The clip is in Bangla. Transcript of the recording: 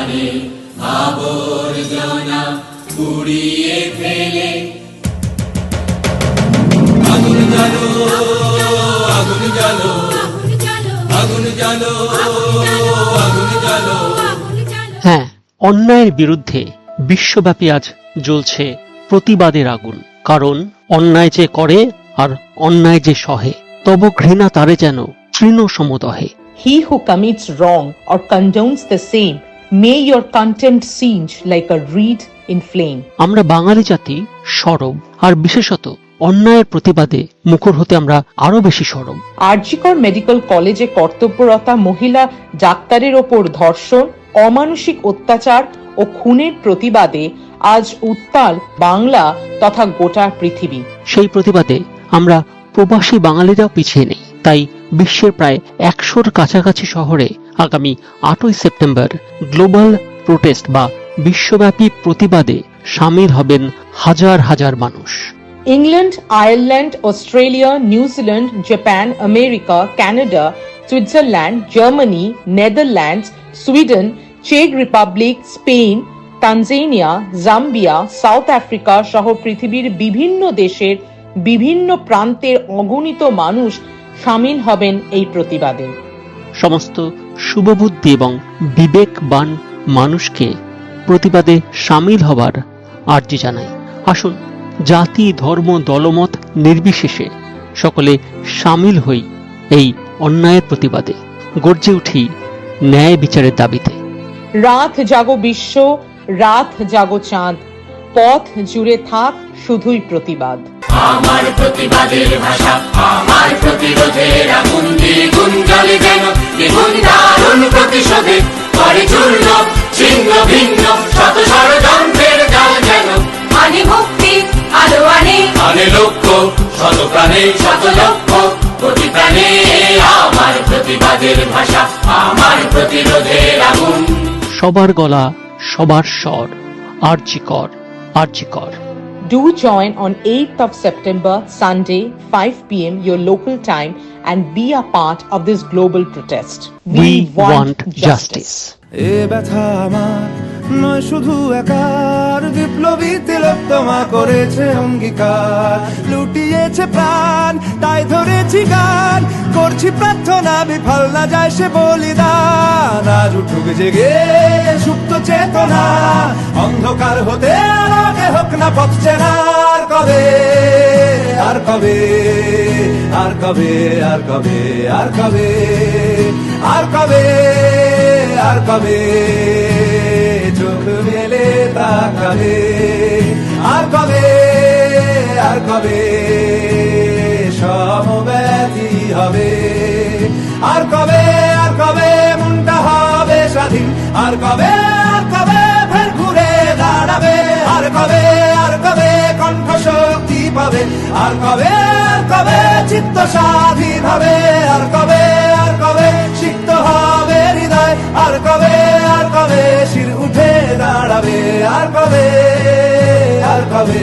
প্রাণে আবর্জনা পুড়িয়ে ফেলে। আগুন জ্বালো, আগুন জ্বালো, আগুন জ্বালো, আগুন জ্বালো। হ্যাঁ, অন্যায়ের বিরুদ্ধে বিশ্বব্যাপী আজ জ্বলছে প্রতিবাদের আগুন। কারণ অন্যায় যে করে আর অন্যায় যে সহে, তব ঘৃণা তারে যেন তৃণ সমদহে। He who commits wrong or condones the same, may your contempt singe like a reed in flame. আমরা বাঙালি জাতি সরব, আর বিশেষত অন্যায়ের প্রতিবাদে মুখর হতে আমরা আরো বেশি সরব। আরজিকর মেডিকেল কলেজে কর্তব্যরতা মহিলা ডাক্তারের ওপর ধর্ষণ, অমানসিক অত্যাচার ও খুনের প্রতিবাদে আজ উত্তাল বাংলা তথা গোটা পৃথিবী। সেই প্রতিবাদে আমরা প্রবাসী বাঙালিরাও পিছিয়ে নেই। তাই বিশ্বের প্রায় 100-র কাছাকাছি শহরে আগামী 8ই সেপ্টেম্বর গ্লোবাল প্রোটেস্ট বা বিশ্বব্যাপী প্রতিবাদে সামিল হবেন হাজার হাজার মানুষ। England, Ireland, Australia, New Zealand, Japan, America, Canada, Switzerland, Germany, Netherlands, Sweden, চেক Republic, Spain, Tanzania, Zambia, South Africa সহ পৃথিবীর বিভিন্ন দেশের বিভিন্ন প্রান্তের অগণিত মানুষ সামিল হবেন এই প্রতিবাদে। সমস্ত শুভবুদ্ধি এবং বিবেকবান মানুষকে প্রতিবাদে সামিল হবার আর্জি জানাই। আসুন, জাতি, ধর্ম, দলমত নির্বিশেষে সকলে সামিল হই এই অন্যায়ের প্রতিবাদে, গর্জে উঠি ন্যায় বিচারের দাবিতে। রাত জাগো বিশ্ব, রাত জাগো চাঁদ, পথ জুড়ে থাক শুধুই প্রতিবাদ। আমার প্রতিবাদের ভাষা, আমার প্রতিরোধের আগুন, দ্বিগুণ জ্বলে যেন দ্বিগুণ দারুণ প্রতিশোধে করে চূর্ণ ছিন্ন ভিন্ন শত ষড়যন্ত্রের জাল যেন আনে মুক্তি আলো আনে, আনে লক্ষ্য শত প্রাণে শত লক্ষ্য কোটি প্রাণে। আমার প্রতিবাদের ভাষা, আমার প্রতিরোধের আগুন। সবার গলা, সবার স্বর, আরজি কর, আরজি কর। Do join on 8th of September, Sunday, 5 p.m. your local time and be a part of this global protest. We want justice. এ ব্যথা আমার নয় শুধু একার, বিপ্লবী তিলোত্তমা করেছে অঙ্গীকার, লুটিয়েছে প্রাণ তাই ধরেছি গান, করছি প্রার্থনা বিফল না যায় সে বলিদান। আজ উঠুক জেগে সুপ্ত চেতনা, অন্ধকার হতে আলোকে হোক না পথ চেনা। আর কবে, আর কবে, আর কবে, আর কবে, আর কবে, আর কবে, আর কবে চোখ মেলে তাকাবে। আর কবে, আর কবে সমব্যথী হবে। আর কবে, আর কবে মনটা হবে স্বাধীন। আর কবে, আর কবে ফের ঘুরে দাঁড়াবে। আর কবে, আর কবে কণ্ঠ শক্তি পাবে। আর কবে, আর কবে চিত্ত স্বাধীন হবে। আর কবে, আর কবে সিক্ত হবে হৃদয়। আর কবে, আর কবে শির উঠে দাঁড়াবে। আর কবে, আর কবে।